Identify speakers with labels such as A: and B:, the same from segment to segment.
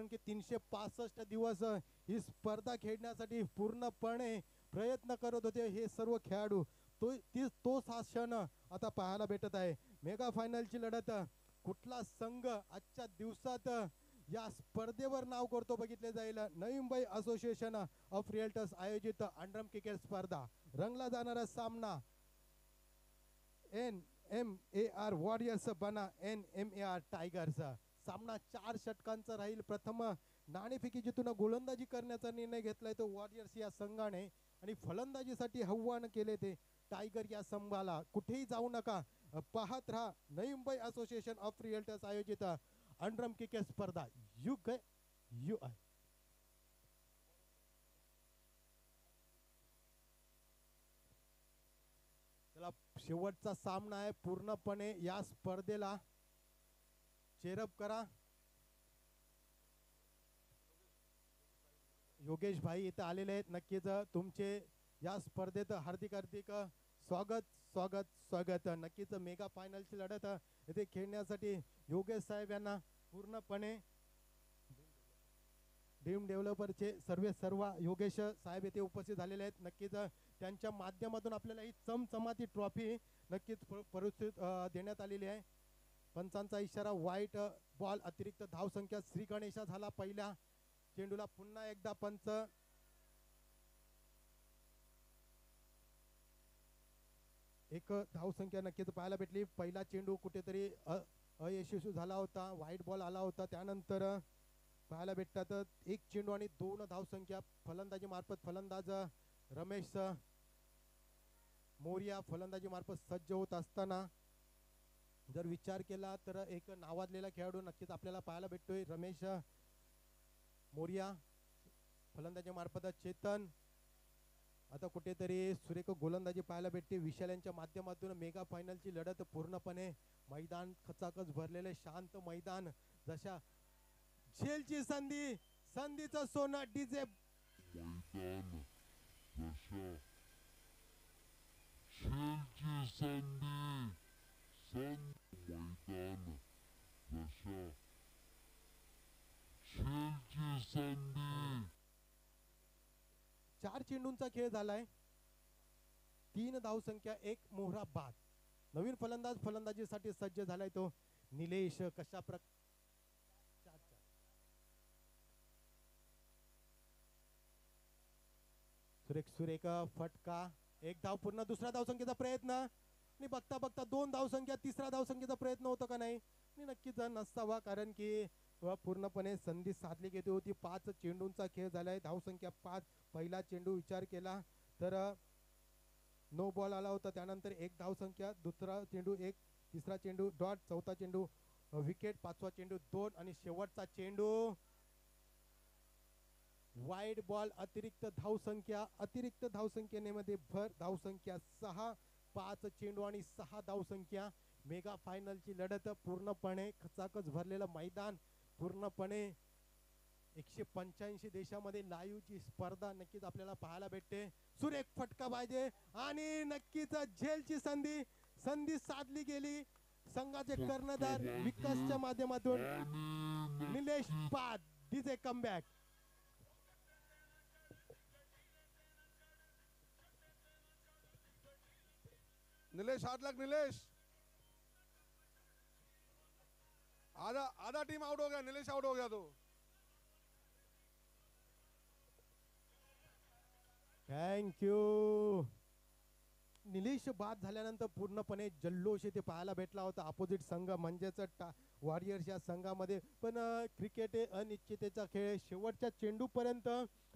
A: कारण की 365 दिवस ही स्पर्धा खेळण्यासाठी पूर्णपणे प्रयत्न करत होते हे सर्व खेळाडू. तोच हा क्षण आता पाहायला भेटत आहे. मेगा फायनलची लढत कुठला संघ आजच्या दिवसात या स्पर्धेवर नाव करतो बघितले जाईल. Navi Mumbai association of realtors आयोजित अंडरम क्रिकेट स्पर्धा. रंगला जाणारा सामना NMAR वॉरियर्स बना NMAR टायगर्स. सामना 4 षटकांचा राहील. प्रथम नाणेफेकी जिथून गोलंदाजी करण्याचा निर्णय घेतलाय तो वॉरियर्स या संघाने आणि फलंदाजीसाठी आव्हान केले ते टायगर या संघाला. कुठेही जाऊ नका, पाहत राहा Navi Mumbai association of realtors आयोजित अंडरम क्रिकेट स्पर्धा. यू आय चला, शेवटचा सामना आहे. पूर्णपणे या स्पर्धेला चेअरअप करा. योगेश भाई इथं आलेले आहेत. नक्कीच तुमचे या स्पर्धेत हार्दिक हार्दिक स्वागत स्वागत स्वागत. नक्कीच मेगा फायनलची लढत इथे खेळण्यासाठी योगेश साहेब यांना पूर्णपणे ड्रीम डेव्हलपरचे सर्व योगेश साहेब येथे उपस्थित झालेले आहेत. नक्कीच त्यांच्या माध्यमातून आपल्याला ही चमचमाती ट्रॉफी नक्कीच परिस्थित देण्यात आलेली आहे. पंचांचा इशारा, व्हाईट बॉल, अतिरिक्त धावसंख्या. श्री गणेशा झाला पहिल्या चेंडूला. पुन्हा एकदा पंच. एक धावसंख्या नक्कीच पाहायला भेटली. पहिला चेंडू कुठेतरी अयशस्वी झाला होता, व्हाईट बॉल आला होता. त्यानंतर पाहायला भेटतात 1 चेंडू आणि 2 धावसंख्या. फलंदाजी मार्फत फलंदाज रमेश मोरिया फलंदाजी मार्फत सज्ज होत असताना जर विचार केला तर एक नावाजलेला खेळाडू नक्कीच आपल्याला पाहायला भेटतोय. रमेश मोरिया फलंदाजी मार्फत चेतन. आता कुठेतरी सुरेख गोलंदाजी पाहायला भेटते. विशाल यांच्या माध्यमातून मेगा फायनलची लढत पूर्णपणे मैदान खचाखच भरलेले शांत मैदान. जशा झेलची संधी, संधीचं सोनं डीजे
B: मैदान. जशा झेलची संधी, मैदान. जशा झेलची संधी.
A: 4 चेंडूंचा खेळ झालाय. 3 धावसंख्या, 1 मोहरा बाद. नवीन फलंदाज फलंदाजीसाठी सज्ज झालाय तो निलेश. कशा प्रकार सुरेख फटका. 1 धाव पूर्ण. दुसरा धावसंख्येचा प्रयत्न आणि बघता बघता 2 धावसंख्या. तिसरा धावसंख्येचा प्रयत्न होता का नाही? नक्कीच नसावा, कारण की पूर्णपणे संधी साधली गेली होती. 5 चेंडूंचा खेळ झालाय. धावसंख्या 5. पहिला चेंडू विचार केला तर नो बॉल आला होता. त्यानंतर 1 धावसंख्या. दुसरा चेंडू 1, तिसरा चेंडू डॉट, चौथा चेंडू विकेट, 5वा चेंडू 2 आणि शेवटचा चेंडू वाईड बॉल. अतिरिक्त धावसंख्या. अतिरिक्त धावसंख्येमध्ये भर. धावसंख्या 6. 5 चेंडू आणि 6 धावसंख्या. मेगा फायनलची लढत पूर्णपणे खचाखच भरलेलं मैदान. पूर्णपणे 185 देशामध्ये लाईव्हची स्पर्धा नक्कीच आपल्याला पाहायला भेटते. सुरेख फटका पाहिजे आणि नक्कीच झेलची संधी साधली गेली. संघाचे कर्णधार विकासच्या माध्यमातून निलेश पाद. DJ comeback.
C: निलेश, हाथ लग निलेश. आधा टीम आउट हो गया, निलेश आउट हो गया तो.
A: थँक्यू. निलेश बाद झाल्यानंतर पूर्णपणे जल्लोष इथे पाहायला भेटला होता अपोजिट संघ म्हणजेच वॉरियर्स या संघामध्ये. पण क्रिकेट हे अनिश्चिततेचा खेळ. शेवटच्या चेंडूपर्यंत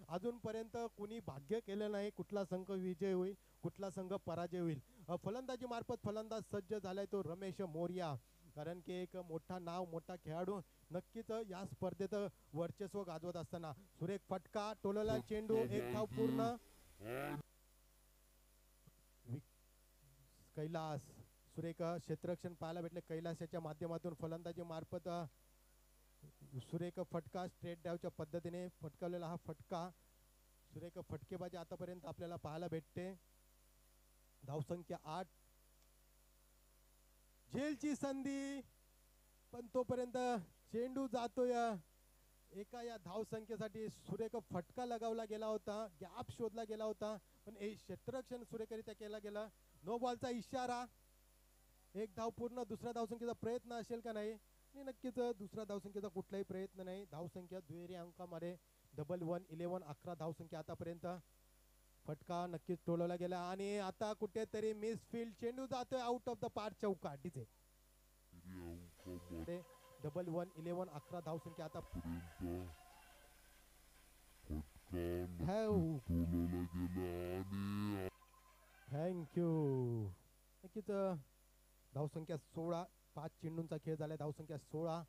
A: अजूनपर्यंत कुणी भाग्य केलं नाही कुठला संघ विजय होईल, कुठला संघ पराजय होईल. फलंदाजी मार्फत फलंदाज सज्ज झालाय तो रमेश मोरिया. कारण की एक मोठा नाव, मोठा खेळाडू नक्कीच या स्पर्धेत वर्चस्व गाजवत असताना. सुरेख फटका, टोलला चेंडू, 1 धाव पूर्ण. कैलास. सुरेख क्षेत्ररक्षण पाहायला भेटले कैलासाच्या माध्यमातून. फलंदाजी मार्फत सुरेख फटका, स्ट्रेट डावच्या पद्धतीने फटकावलेला हा फटका. सुरेख फटकेबाजी आतापर्यंत आपल्याला पाहायला भेटते. धावसंख्या 8. झेलची संधी पण तोपर्यंत चेंडू जातोय एका या धावसंख्येसाठी सुरेख फटका लगावला गेला होता, गॅप शोधला गेला होता, पण हे क्षेत्ररक्षण सुरेखरित्या केला गेला. नो बॉलचा इशारा. एक धाव पूर्ण. दुसऱ्या धावसंख्येचा प्रयत्न असेल का नाही? आणि नक्कीच दुसऱ्या धावसंख्येचा कुठलाही प्रयत्न नाही. धावसंख्या दुहेरी अंकामध्ये 11 11 धावसंख्या आतापर्यंत. फटका नक्कीच टोलवला गेला आणि आता कुठेतरी मिस फील्ड. चेंडू जातोय आउट ऑफ द पार्क चौका. डीजे
B: दुहेरी अंकामध्ये
A: 11 11 धावसंख्या आता.
B: पर्यंत फटका नक्कीच टोलवला गेला आणि
A: थँक्यू. नक्कीच धावसंख्या 16. 5 चेंडूंचा खेळ झाला. धावसंख्या 16.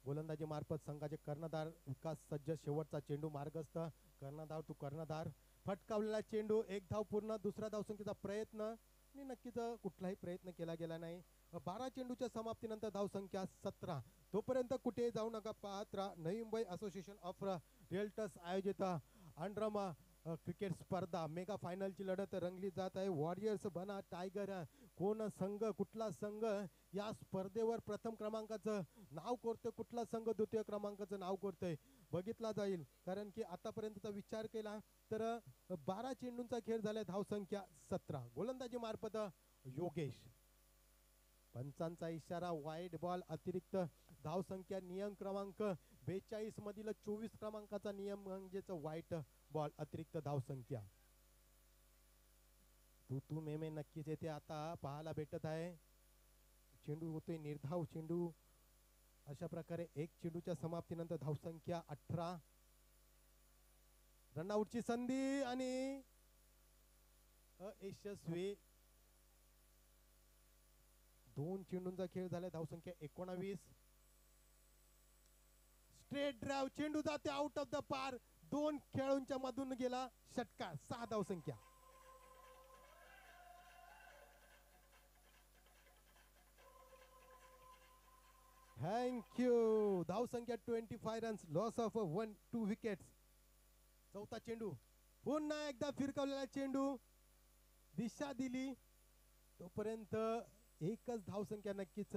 A: गोलंदाजी मार्फत संघाचे कर्णधार विकास सज्ज. शेवटचा चेंडू मार्गस्थ. कर्णधार टू कर्णधार. फटकावलेला चेंडू. एक धाव पूर्ण. दुसऱ्या धावसंख्येचा प्रयत्न आणि नक्कीच कुठलाही प्रयत्न केला गेला नाही. 12 चेंडूच्या समाप्तीनंतर धावसंख्या 17. तोपर्यंत कुठे जाऊ नका, पाहत राहा Navi Mumbai association of realtors आयोजित अंडरमा क्रिकेट स्पर्धा. मेगा फायनलची लढत रंगली जात आहे. वॉरियर्स बना टायगर. कोण संघ, कुठला संघ या स्पर्धेवर प्रथम क्रमांकाचं नाव करतोय, कुठला संघ द्वितीय क्रमांकाचं नाव करतोय बघितला जाईल. कारण की आतापर्यंतचा विचार केला तर 12 चेंडूंचा खेळ झालाय. धावसंख्या 17. गोलंदाजी मार्फत योगेश. पंचांचा इशारा. Wide ball. अतिरिक्त धावसंख्या. नियम क्रमांक 42 मधील 24 क्रमांकाचा नियम म्हणजेच व्हाईट बॉल. अतिरिक्त धावसंख्या. तू मेमे नक्कीच येथे आता पाहायला भेटत आहे. चेंडू होतोय निर्धाव चेंडू. अशा प्रकारे एक चेंडूच्या समाप्तीनंतर धावसंख्या 18. रनआउटची संधी आणि अयशस्वी. 2 चेंडूंचा खेळ झाला. धावसंख्या 19. Straight drive. चेंडू जाते आउट ऑफ द पार. 2 खेळाडूंच्या मधून गेला. षटकार. 6 धावसंख्या. थँक्यू. धावसंख्या 25 रन्स. Loss of 1-2 wickets. चौथा चेंडू. पुन्हा एकदा फिरकवलेला चेंडू. दिशा दिली तोपर्यंत एकच धावसंख्या. नक्कीच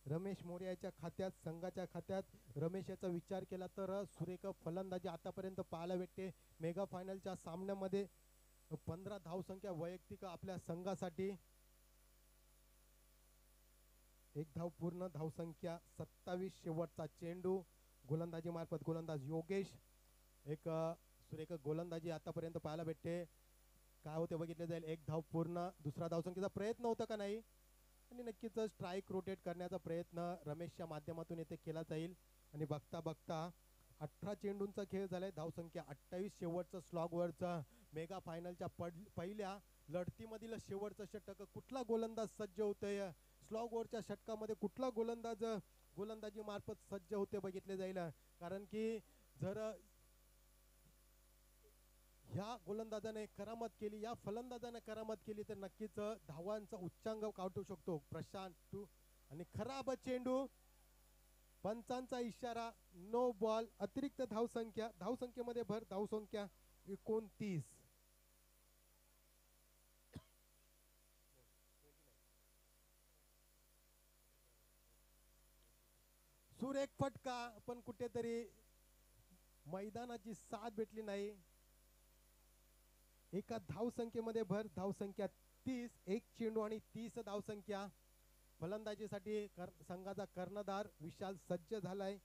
A: रमेश मोर्याच्या खात्यात, संघाच्या खात्यात. रमेश याचा विचार केला तर सुरेख फलंदाजी आतापर्यंत पाहायला भेटते. मेगा फायनलच्या सामन्यामध्ये 15 धावसंख्या वैयक्तिक आपल्या संघासाठी. एक धाव पूर्ण. धावसंख्या 27. शेवटचा चेंडू. गोलंदाजी मार्फत गोलंदाज योगेश. एक सुरेख गोलंदाजी आतापर्यंत पाहायला भेटते. काय होते बघितले जाईल. एक धाव पूर्ण. दुसरा धावसंख्येचा प्रयत्न होता का नाही? आणि नक्कीच स्ट्राईक रोटेट करण्याचा प्रयत्न रमेशच्या माध्यमातून येथे केला जाईल. आणि बघता बघता 18 चेंडूंचा खेळ झालाय. धावसंख्या 28. शेवटचं स्लॉगवरचं मेगा फायनलच्या पहिल्या लढतीमधील शेवटचं षटक. कुठला गोलंदाज सज्ज होतोय स्लॉगवरच्या षटकामध्ये? कुठला गोलंदाज गोलंदाजी मार्फत सज्ज होते बघितले जाईल. कारण की जर ह्या गोलंदाजाने करामत केली, या फलंदाजाने करामत केली तर नक्कीच धावांचा उच्चांक काढू शकतो. प्रशांत टू. आणि खराब चेंडू. पंचांचा इशारा. No ball. अतिरिक्त धावसंख्या. धावसंख्येमध्ये भर. धावसंख्या 29. सुरेख फटका पण कुठेतरी मैदानाची साथ भेटली नाही. एका धावसंख्येमध्ये भर. धावसंख्या 30. एक चेंडू आणि 30 धावसंख्या. फलंदाजीसाठी संघाचा कर्णधार विशाल सज्ज झालाय.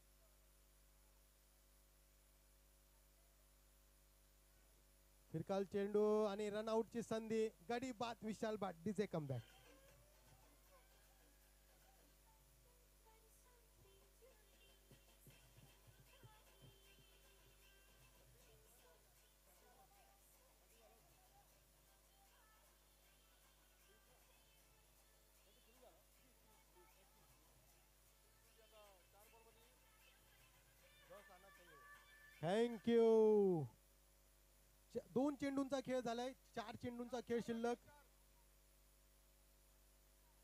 A: फिरकाल चेंडू आणि रनआउटची संधी. गडी बाद. विशाल बाद. DJ comeback. थँक्यू. 2 चेंडूंचा खेळ झालाय. 4 चेंडूंचा खेळ शिल्लक.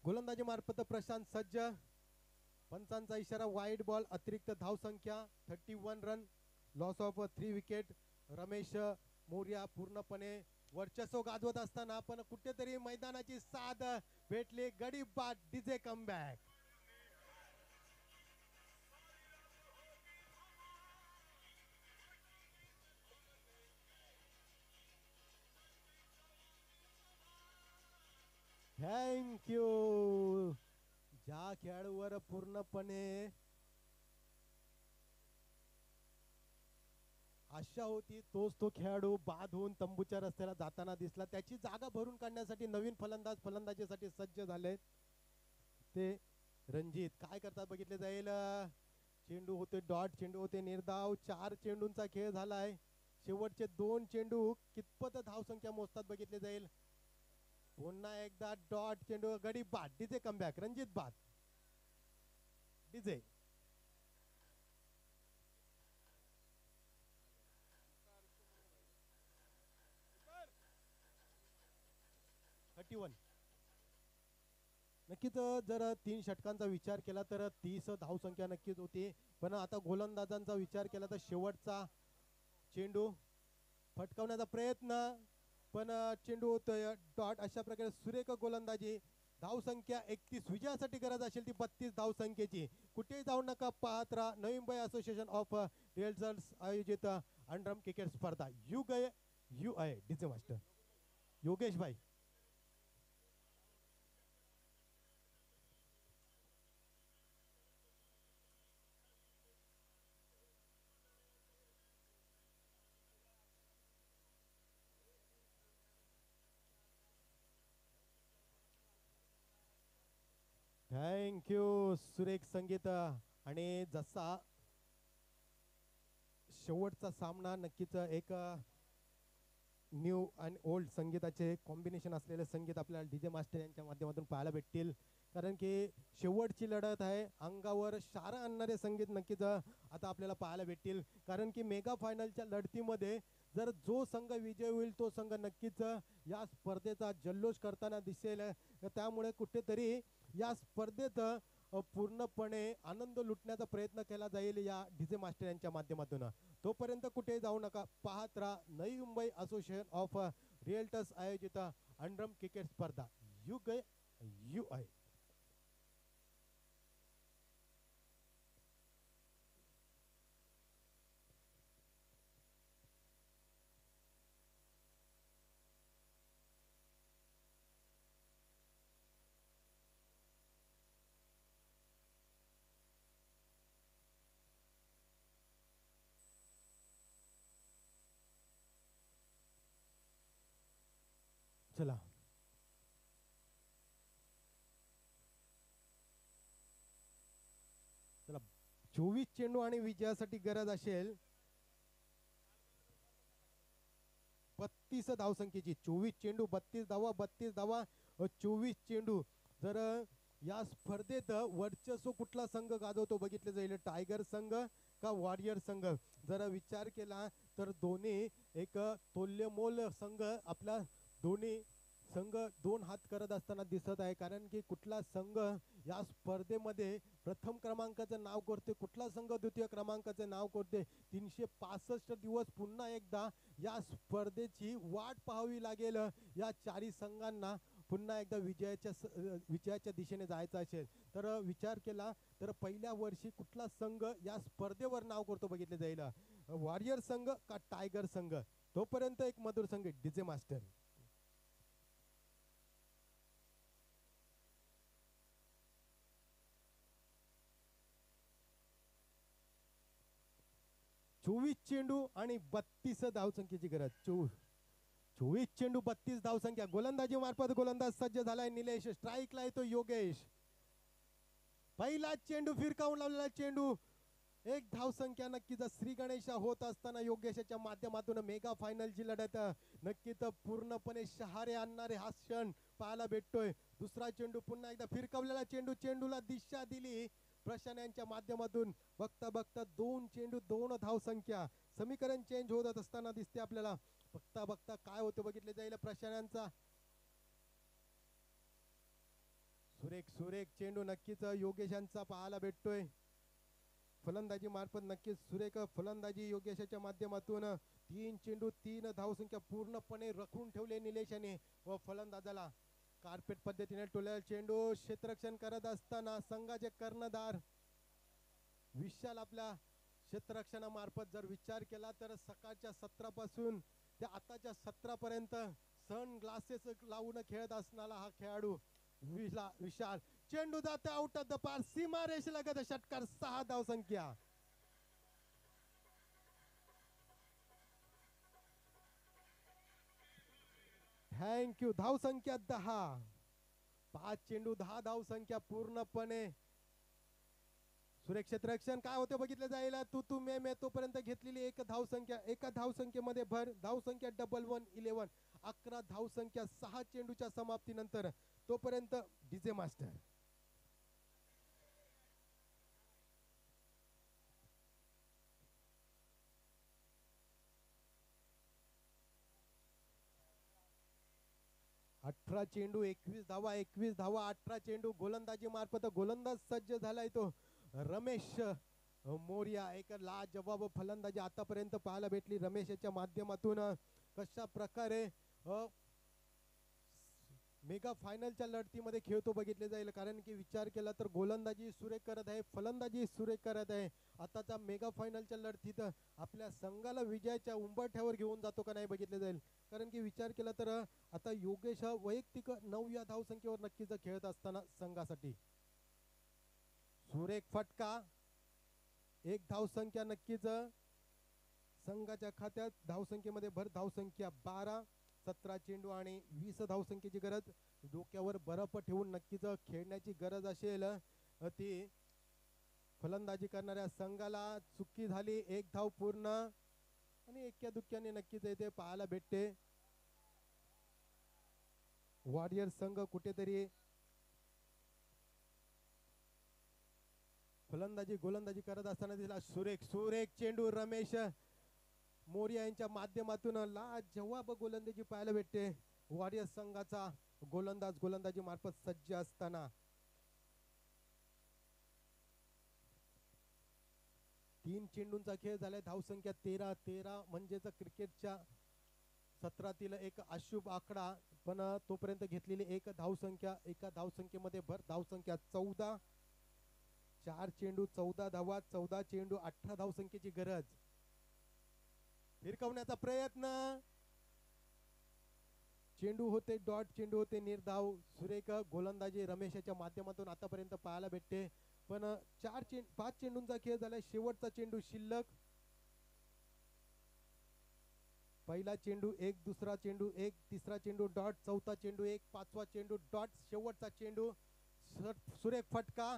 A: गोलंदाजी मार्फत प्रशांत सज्ज. पंचांचा इशारा. Wide ball. अतिरिक्त धावसंख्या 31 run. Loss of 3 wicket. Ramesh Morya पूर्णपणे वर्चस्व गाजवत असताना पण कुठेतरी मैदानाची साथ भेटली. गडी बाद. DJ comeback. थँक्यू. ज्या खेळाडूवर पूर्णपणे आशा होती तोच तो खेळाडू बाद होऊन तंबूच्या रस्त्याला जाताना दिसला. त्याची जागा भरून काढण्यासाठी नवीन फलंदाज फलंदाजीसाठी सज्ज झाले. ते रणजित काय करतात बघितले जाईल. चेंडू होते डॉट, चेंडू होते निर्धाव. 4 चेंडूंचा खेळ झालाय. शेवटचे 2 चेंडू कितपत धावसंख्या मोजतात बघितले जाईल. पुन्हा एकदा डॉट चेंडू गडी बाद. DJ comeback. रणजित बाद. डीजे 31. नक्कीच जर 3 षटकांचा विचार केला तर 30 धावसंख्या नक्कीच होती. पण आता गोलंदाजांचा विचार केला तर शेवटचा चेंडू फटकावण्याचा प्रयत्न, पण चेंडू होतोय डॉट. अशा प्रकारे सुरेख गोलंदाजी. धावसंख्या 31. विजयासाठी गरज असेल ती 32 धावसंख्येची. कुठेही जाऊ नका, पाहत राहा Navi Mumbai association of realtors आयोजित अंडरम क्रिकेट स्पर्धा. यू आहे डीजे मास्टर योगेश भाई. थँक्यू सुरेख संगीत. आणि जसा शेवटचा सामना नक्कीच एक न्यू आणि ओल्ड संगीताचे कॉम्बिनेशन असलेले संगीत आपल्याला डीजे मास्टर यांच्या माध्यमातून पाहायला भेटतील. कारण की शेवटची लढत आहे. अंगावर शारा आणणारे संगीत नक्कीच आता आपल्याला पाहायला भेटतील. कारण की मेगा फायनलच्या लढतीमध्ये जर जो संघ विजय होईल तो संघ नक्कीच या स्पर्धेचा जल्लोष करताना दिसेल. त्यामुळे कुठेतरी या स्पर्धेत पूर्णपणे आनंद लुटण्याचा प्रयत्न केला जाईल या डीजे मास्टर यांच्या माध्यमातून. तोपर्यंत कुठे जाऊ नका, पाहत राहा Navi Mumbai association of realtors आयोजित अंडरम क्रिकेट स्पर्धा. यू आहे. चला 24 चेंडू आणि विजयासाठी गरज असेल 32 धावसंख्येची. 24 चेंडू 32 धावा, 32 धावा 24 चेंडू. जर या स्पर्धेत वर्चस्व कुठला संघ गाजवतो बघितले जाईल, टायगर संघ का वॉरियर संघ. जर विचार केला तर दोन्ही एक तोल्यमोल संघ, आपला दोन्ही संघ 2 हात करत असताना दिसत आहे. कारण की कुठला संघ या स्पर्धेमध्ये प्रथम क्रमांकाचं नाव करते, कुठला संघ द्वितीय क्रमांकाचं नाव करते. 365 दिवस पुन्हा एकदा या स्पर्धेची वाट पाहावी लागेल. या 4 संघांना पुन्हा एकदा विजयाच्या दिशेने जायचं असेल तर विचार केला तर पहिल्या वर्षी कुठला संघ या स्पर्धेवर नाव करतो बघितले जाईल, वॉरियर संघ का टायगर संघ. तोपर्यंत एक मधुर संघ डीजे मास्टर. चोवीस चेंडू आणि 32 धावसंख्येची गरज. 24 चेंडू 32 धावसंख्या. गोलंदाजी मार्फत गोलंदाज सज्ज झालाय निलेश. स्ट्राईकला येतो योगेश. पहिला चेंडू फिरकावून लावलेला चेंडू. 1 धावसंख्या. नक्कीच श्री गणेश होत असताना योगेशच्या माध्यमातून मेगा फायनलची लढत नक्कीच पूर्णपणे शहारे आणणारे हा क्षण पाहायला भेटतोय. दुसरा चेंडू पुन्हा एकदा फिरकावलेला चेंडू. चेंडूला दिशा दिली प्रशांत यांच्या माध्यमातून. बघता बघता 2 चेंडू 2 धावसंख्या. समीकरण चेंज होत असताना दिसते आपल्याला. बघता बघता काय होते बघितले जाईल प्रशांत यांचा. सुरेख सुरेख चेंडू नक्कीच योगेशांचा पाहायला भेटतोय. फलंदाजी मार्फत नक्कीच सुरेख फलंदाजी योगेशाच्या माध्यमातून. 3 चेंडू 3 धावसंख्या पूर्णपणे रखून ठेवले निलेशाने व फलंदाजाला. कार्पेट पद्धतीने टोलेला चेंडू. क्षेत्ररक्षण करत असताना संघाचे कर्णधार विशाल आपल्या क्षेत्ररक्षणामार्फत जर विचार केला तर सकाळच्या 17 पासून ते आताच्या 17 पर्यंत सन ग्लासेस लावून खेळत असणारा हा खेळाडू विशाल चेंडू जाते आउट ऑफ द पार सीमा रेषेलगत षटकार 6 धावसंख्या. थँक्यू. धावसंख्या 10. 5 चेंडू 10 धावसंख्या पूर्णपणे. सुरेख क्षेत्ररक्षण काय होते बघितलं जाईल. तू मे तोपर्यंत घेतलेली एक धावसंख्या, एका धावसंख्येमध्ये भर. धावसंख्या 11 11 धावसंख्या 6 चेंडूच्या समाप्तीनंतर. तोपर्यंत डीजे मास्टर. अठरा चेंडू 21 धावा. 21 धावा 18 चेंडू. गोलंदाजी मार्फत गोलंदाज सज्ज झालाय तो रमेश मोरिया. एक लाजवाब फलंदाजी आतापर्यंत पाहायला भेटली रमेशच्या माध्यमातून. कशा प्रकारे मेगा फायनलच्या लढतीमध्ये खेळतो बघितले जाईल. कारण की विचार केला तर गोलंदाजी सुरेख करत आहे, फलंदाजी सुरेख करत आहे. आताच्या मेगा फायनलच्या लढतीत आपल्या संघाला विजयाच्या उंबरठ्यावर घेऊन जातो का नाही बघितले जाईल. कारण की विचार केला तर आता योगेश वैयक्तिक 9 या धावसंख्येवर नक्कीच खेळत असताना संघासाठी. सुरेख फटका. एक धावसंख्या नक्कीच संघाच्या खात्यात. धावसंख्येमध्ये भर. धावसंख्या 12. 17 चेंडू आणि 20 धावसंख्येची गरज. डोक्यावर बर्फ ठेवून नक्कीच खेळण्याची गरज असेल ती फलंदाजी करणाऱ्या संघाला. चुकी झाली. एक धाव पूर्ण आणि एक्या दुक्क्याने नक्कीच येथे पाहायला भेटते. वॉरियर संघ कुठेतरी फलंदाजी गोलंदाजी करत असताना दिसला. सुरेख चेंडू रमेश मोरिया यांच्या माध्यमातून लाजवाब गोलंदाजी पाहायला भेटते. वॉरियर संघाचा गोलंदाजी मार्फत सज्ज असताना. 3 चेंडूंचा खेळ झालाय. धावसंख्या 13 म्हणजेच क्रिकेटच्या सत्रातील एक अशुभ आकडा. पण तोपर्यंत घेतलेली एक धावसंख्या. एका धावसंख्येमध्ये भर. धावसंख्या 14. 4 चेंडू 14 धावा. 14 चेंडू 18 धावसंख्येची गरज. फिरकवण्याचा प्रयत्न. चेंडू होते डॉट. चेंडू होते निर्धाव. सुरेख गोलंदाजी रमेशच्या माध्यमातून आतापर्यंत पाहायला भेटते. पण 5 चेंडूंचा खेळ झालाय. शेवटचा चेंडू शिल्लक. पहिला चेंडू 1. दुसरा चेंडू 1. तिसरा चेंडू डॉट. चौथा चेंडू 1. पाचवा चेंडू डॉट. शेवटचा चेंडू. सुरेख फटका.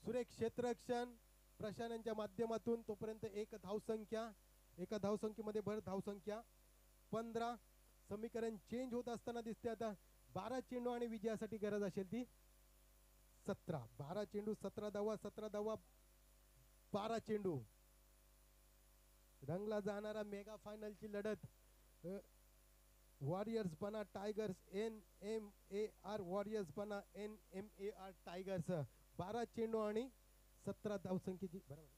A: सुरेख क्षेत्ररक्षण प्रशांत यांच्या माध्यमातून. तोपर्यंत एक धावसंख्या. एका धावसंख्येमध्ये भर. धावसंख्या 15. समीकरण चेंज होत असताना दिसते आता. 12 चेंडू आणि विजयासाठी गरज असेल ती 17. 12 चेंडू 17 धावा. 17 धावा 12 चेंडू. रंगला जाणारा मेगा फायनलची लढत. वॉरियर्स बना टायगर्स. NMAR वॉरियर्स बना NMAR टायगर्स. 12 चेंडू आणि 17 धावसंख्येची. बरोबर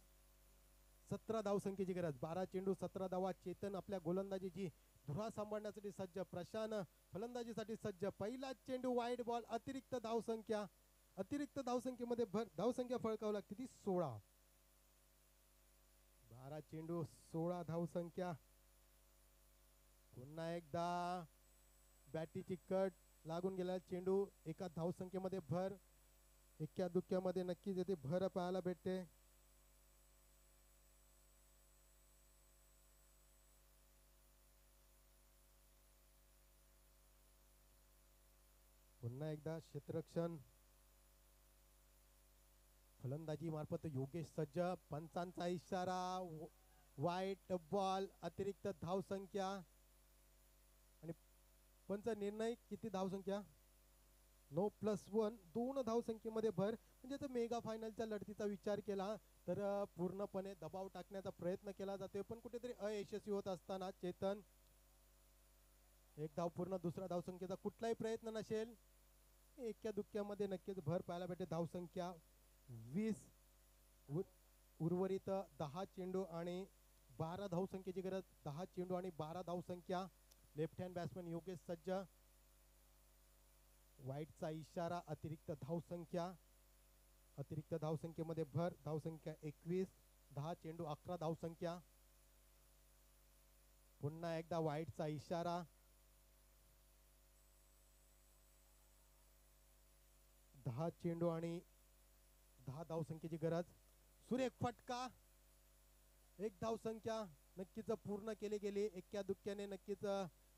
A: 17 धावसंख्येची गरज. 12 चेंडू 17 धावा. चेतन आपल्या गोलंदाजीची धुरा सांभाळण्यासाठी सज्ज. प्रशांत फलंदाजीसाठी सज्ज. पहिला चेंडू वाईड बॉल. अतिरिक्त धावसंख्या. अतिरिक्त धावसंख्येमध्ये भर. धावसंख्या फळकावं लागते ती 16. 12 चेंडू 16 धावसंख्या. पुन्हा एकदा बॅटीची कट लागून गेला. चेंडू एका धावसंख्येमध्ये भर. एक्या दुक्क्यामध्ये नक्कीच येथे भर पाहायला भेटते. पुन्हा एकदा क्षेत्ररक्षण फलंदाजी मार्फत योगेश सज्ज. पंचांचा इशारा. वाईट बॉल. अतिरिक्त धावसंख्या आणि पंच निर्णय. किती धावसंख्या. 9+1. 2 धावसंख्येमध्ये भर. म्हणजे मेगा फायनलच्या लढतीचा विचार केला तर पूर्णपणे दबाव टाकण्याचा प्रयत्न केला जातोय पण कुठेतरी अयशस्वी होत असताना चेतन. एक धाव पूर्ण. दुसरा धावसंख्येचा कुठलाही प्रयत्न नसेल. एक्या दुक्क्यामध्ये नक्कीच भर पाहायला भेटेल. धावसंख्या 20. उर्वरित 10 चेंडू आणि 12 धावसंख्येची गरज. 10 चेंडू आणि 12 धावसंख्या. लेफ्ट हँड बॅट्समन योगेश सज्ज. वाईटचा इशारा. अतिरिक्त धावसंख्या. अतिरिक्त धावसंख्येमध्ये भर. धावसंख्या 21. 10 चेंडू 11 धावसंख्या. पुन्हा एकदा वाईटचा इशारा. 10 चेंडू आणि 10 धावसंख्येची गरज. सुरेख फटका, 1 धावसंख्या नक्कीच पूर्ण केली गेली. एक्क्या दुक्क्याने नक्कीच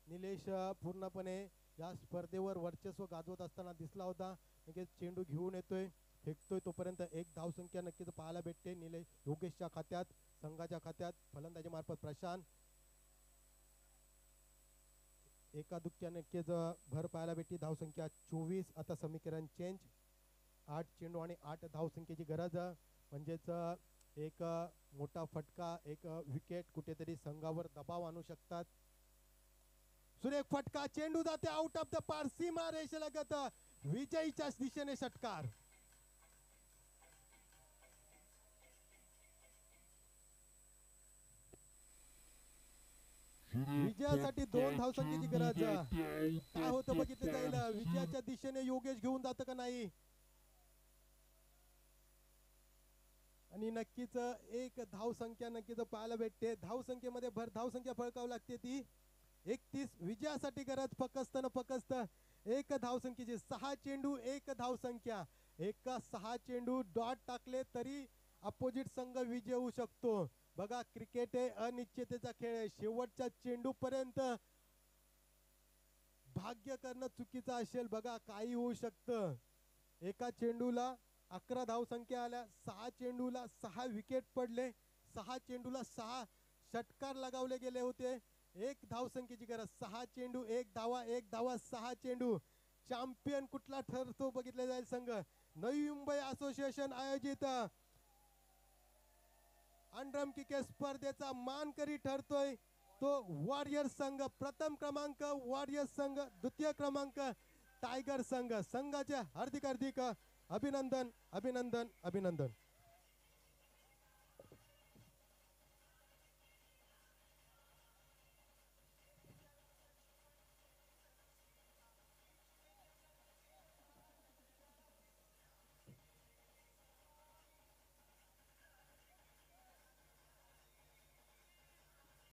A: निलेश पूर्णपणे या स्पर्धेवर वर्चस्व गाजवत असताना दिसला होता. नक्कीच चेंडू घेऊन येतोय, फेकतोय, तोपर्यंत 1 धावसंख्या नक्कीच पाहायला भेटते. योगेशच्या खात्यात, संघाच्या खात्यात. फलंदाजी मार्फत प्रशांत, एका दुक्क्या नक्कीच भर पाहायला भेटते. धावसंख्या 24. आता समीकरण चेंज. 8 चेंडू आणि 8 धावसंख्येची गरज. म्हणजेच एक मोठा फटका, एक विकेट कुठेतरी संघावर दबाव आणू शकतात. सुरेख फटका, चेंडू जाते आउट ऑफ द पार, सीमा रेषेलगत. विजयीच्या दिशेने षटकार. विजयासाठी 2 धावसंख्येची गरज. काय होतं बघितलं जाईल. विजयाच्या दिशेने योगेश घेऊन जातं का नाही. आणि नक्कीच 1 धावसंख्या नक्कीच पाहायला भेटते. धावसंख्येमध्ये भर धावसंख्या फळकावं लागते ती 31. विजयासाठी गरज फक्त 1 धावसंख्येची. 6 चेंडू 1 धावसंख्या. 6 चेंडू डॉट टाकले तरी अपोजिट संघ विजय होऊ शकतो. बघा, क्रिकेट हे अनिश्चिततेचा खेळ आहे. शेवटच्या चेंडू पर्यंत भाग्य करणं चुकीचं असेल. बघा, काही होऊ शकतं. एका चेंडूला 11 धावसंख्या आल्या. 6 चेंडूला 6 विकेट पडले. 6 चेंडूला 6 षटकार लगावले गेले होते. 1 धावसंख्येची गरज. 6 चेंडू 1 धावा, 1 धावा, 6 चेंडू. चॅम्पियन कुठला ठरतो बघितले जाईल संघ. नवी मुंबई असोसिएशन आयोजित अंडरम क्रिकेट स्पर्धेचा मानकरी ठरतोय तो वॉरियर्स संघ. प्रथम क्रमांक वॉरियर्स संघ, द्वितीय क्रमांक टायगर संघ. संघाचे हार्दिक अभिनंदन, अभिनंदन, अभिनंदन.